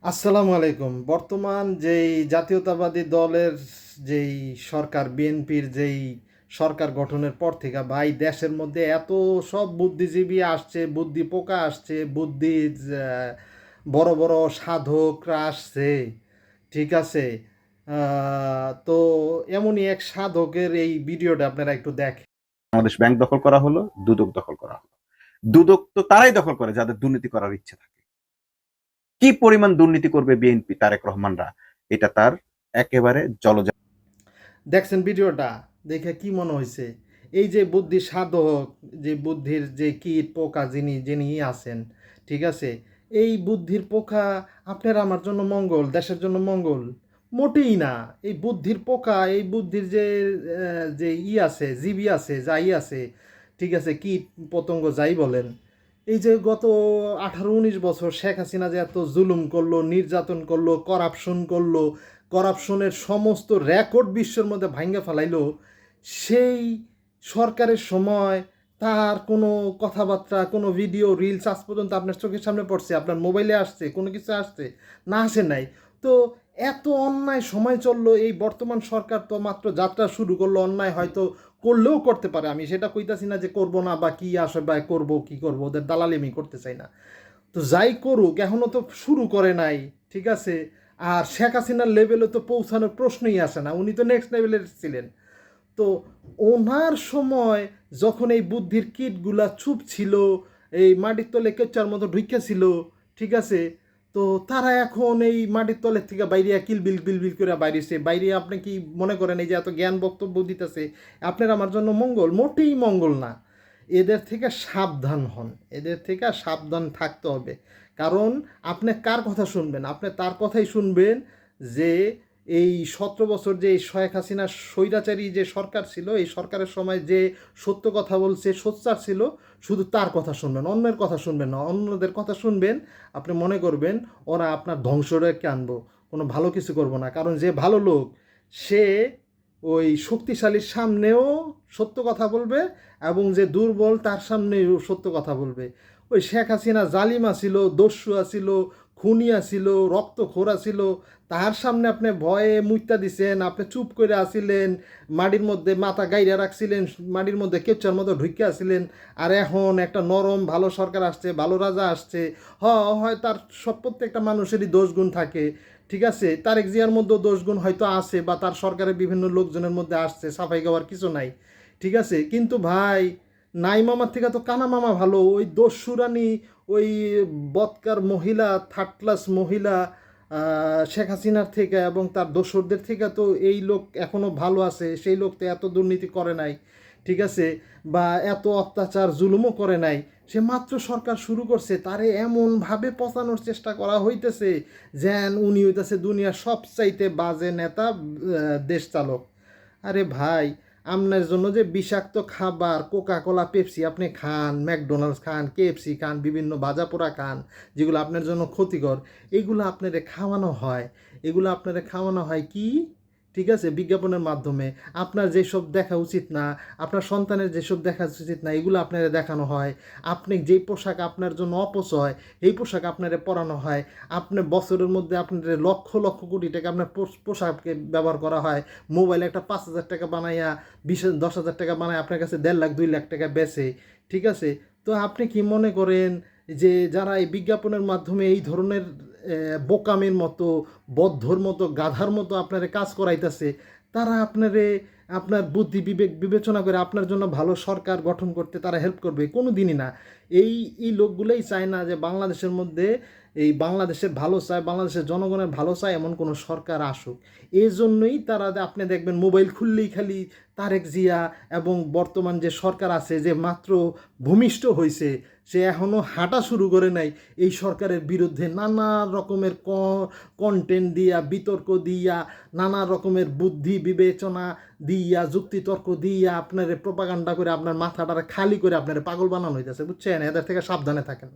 আসসালামু আলাইকুম। বর্তমান যেই জাতীয়তাবাদী দলের যেই সরকার বিএনপির যেই সরকার গঠনের পর থেকে ভাই দেশের মধ্যে এত সব বুদ্ধিজীবী আসছে, বুদ্ধি পোকা আসছে, বুদ্ধির বড় বড় সাধকরা আসছে, ঠিক আছে। তো এমনই এক সাধকের এই ভিডিওটা আপনারা একটু দেখেন। বাংলাদেশ ব্যাংক দখল করা হলো, দুদক দখল করা হলো। দুদক তো তারাই দখল করে যাদের দুর্নীতি করার ইচ্ছে থাকে। কি পরিমাণ দুর্নীতি করবে বিএনপি তারেক রহমানরা, এটা তার একেবারে জলজান্ত। দেখছেন ভিডিওটা দেখে কি মনে হয়েছে? এই যে বুদ্ধি সাধক, যে বুদ্ধির যে কীট পোকা যিনি যিনি আছেন, ঠিক আছে, এই বুদ্ধির পোকা আপনার আমার জন্য মঙ্গল, দেশের জন্য মঙ্গল মোটেই না। এই বুদ্ধির পোকা, এই বুদ্ধির যে যে আছে, জীবী আছে, যাই আছে, ঠিক আছে, কীট পতঙ্গ যাই বলেন, এই যে গত 18-19 বছর শেখ হাসিনা যে এত জুলুম করলো, নির্যাতন করলো, করাপশন করলো, করাপশনের সমস্ত রেকর্ড বিশ্বের মধ্যে ভাঙ্গে ফেলাইলো, সেই সরকারের সময় তার কোনো কথাবার্তা, কোনো ভিডিও রিলস আজ পর্যন্ত আপনার চোখের সামনে পড়ছে, আপনার মোবাইলে আসছে, কোনো কিছু আসছে না? আসে নাই তো। এত অন্যায় সময় চললো, এই বর্তমান সরকার তো মাত্র যাত্রা শুরু করলো। অন্যায় হয়তো করলেও করতে পারে, আমি সেটা কইতাছি না যে করবো না, বা কি আসে বা করবো কি করবো, ওদের দালালি আমি করতে চাই না। তো যাই করুক, এখনও তো শুরু করে নাই, ঠিক আছে। আর শেখ হাসিনার লেভেলে তো পৌঁছানোর প্রশ্নই আসে না, উনি তো নেক্সট লেভেলের ছিলেন। তো ওনার সময় যখন এই বুদ্ধির কিটগুলা চুপ ছিল, এই মাটির তলে কেচ্চার মতো ঢুকে ছিল, ঠিক আছে, তো তারা এখন এই মাটির তলের থেকে বাইরে কিলবিল বিলবিল করে বাইরেছে। বাইরে আপনি কি মনে করেন এই যে এত জ্ঞান বক্তব্য দিতেছে আপনার আমার জন্য মঙ্গল? মোটেই মঙ্গল না। এদের থেকে সাবধান হন, এদের থেকে সাবধান থাকতে হবে। কারণ আপনি কার কথা শুনবেন? আপনি তার কথাই শুনবেন যে এই 17 বছর যে শেখ হাসিনার স্বৈরাচারী যে সরকার ছিল, এই সরকারের সময় যে সত্য কথা বলছে, সোচ্চার ছিল, শুধু তার কথা শুনবেন, অন্যের কথা শুনবেন না। অন্যদের কথা শুনবেন, আপনি মনে করবেন ওরা আপনার ধ্বংস রেখে আনবো, কোনো ভালো কিছু করবো না। কারণ যে ভালো লোক, সে ওই শক্তিশালীর সামনেও সত্য কথা বলবে, এবং যে দুর্বল তার সামনেও সত্য কথা বলবে। ওই শেখ হাসিনা জালিমা ছিল, দস্যুয়া ছিল, খুনিয়া ছিল, রক্তখোরা ছিল, তাহার সামনে আপনি ভয়ে মুইত্যা দিছেন, আপনি চুপ করে আসিলেন, মাটির মধ্যে মাথা গাইরা রাখছিলেন, মাটির মধ্যে কেচ্চার মতো ঢুকে আসিলেন। আর এখন একটা নরম ভালো সরকার আসছে, ভালো রাজা আসছে, হয় তার সব প্রত্যেকটা মানুষেরই দোষগুণ থাকে, ঠিক আছে। তারেক জিয়ার মধ্যেও দোষগুণ হয়তো আছে, বা তার সরকারের বিভিন্ন লোকজনের মধ্যে আসছে, সাফাই গাওয়ার কিছু নাই, ঠিক আছে। কিন্তু ভাই, নাই মামার থেকে তো কানা মামা ভালো। ওই দস্যুরানি, ওই বৎকার মহিলা, থার্ড ক্লাস মহিলা শেখ হাসিনার থেকে এবং তার দোসরদের থেকে তো এই লোক এখনও ভালো আছে। সেই লোক তো এত দুর্নীতি করে নাই, ঠিক আছে, বা এত অত্যাচার জুলুমও করে নাই। সে মাত্র সরকার শুরু করছে, তারে এমনভাবে পচানোর চেষ্টা করা হইতেছে যেন উনি হইতেছে দুনিয়ার সবচাইতে বাজে নেতা, দেশ চালক। আরে ভাই, আপনার জন্য যে বিষাক্ত খাবার কোকা কোলা পেপসি আপনি খান, ম্যাকডোনাল্ডস খান, কেএফসি খান, বিভিন্ন ভাজা পোড়া খান, যেগুলো আপনার জন্য ক্ষতিকর, এগুলো আপনারে খাওয়ানো হয়। এগুলো আপনারে খাওয়ানো হয় কি, ঠিক আছে, বিজ্ঞাপনের মাধ্যমে। আপনার যেসব দেখা উচিত না, আপনার সন্তানের যেসব দেখা উচিত না, এগুলো আপনারে দেখানো হয়। আপনি যেই পোশাক আপনার জন্য অপচয়, এই পোশাক আপনারে পরানো হয়। আপনার বছরের মধ্যে আপনার লক্ষ লক্ষ কোটি টাকা আপনার পোশাককে ব্যবহার করা হয়। মোবাইলে একটা 5,000 টাকা বানাইয়া 10,000 টাকা বানায় আপনার কাছে 1.5 লাখ 2 লাখ টাকা বেচে, ঠিক আছে। তো আপনি কি মনে করেন যে যারা এই বিজ্ঞাপনের মাধ্যমে এই ধরনের বোকামের মতো, বদ্ধর মতো, গাধার মতো আপনারে কাজ করাইতেছে, তারা আপনারে আপনার বুদ্ধি বিবেক বিবেচনা করে আপনার জন্য ভালো সরকার গঠন করতে তারা হেল্প করবে? কোনো দিনই না। এই লোকগুলোই চায় না যে বাংলাদেশের মধ্যে, এই বাংলাদেশের ভালো চায়, বাংলাদেশের জনগণের ভালো চায় এমন কোনো সরকার আসুক। এই জন্যই তারা, আপনি দেখবেন মোবাইল খুললেই খালি তারেক জিয়া এবং বর্তমান যে সরকার আছে, যে মাত্র ভূমিষ্ঠ হয়েছে, সে এখনও হাঁটা শুরু করে নাই, এই সরকারের বিরুদ্ধে নানা রকমের কন্টেন্ট দিয়া, বিতর্ক দিয়া, নানা রকমের বুদ্ধি বিবেচনা দিয়া, যুক্তিতর্ক দিয়া আপনার প্রোপাগান্ডা করে আপনার মাথাটা খালি করে আপনার পাগল বানানো হইতেছে, বুঝছেন? এদের থেকে সাবধানে থাকেন।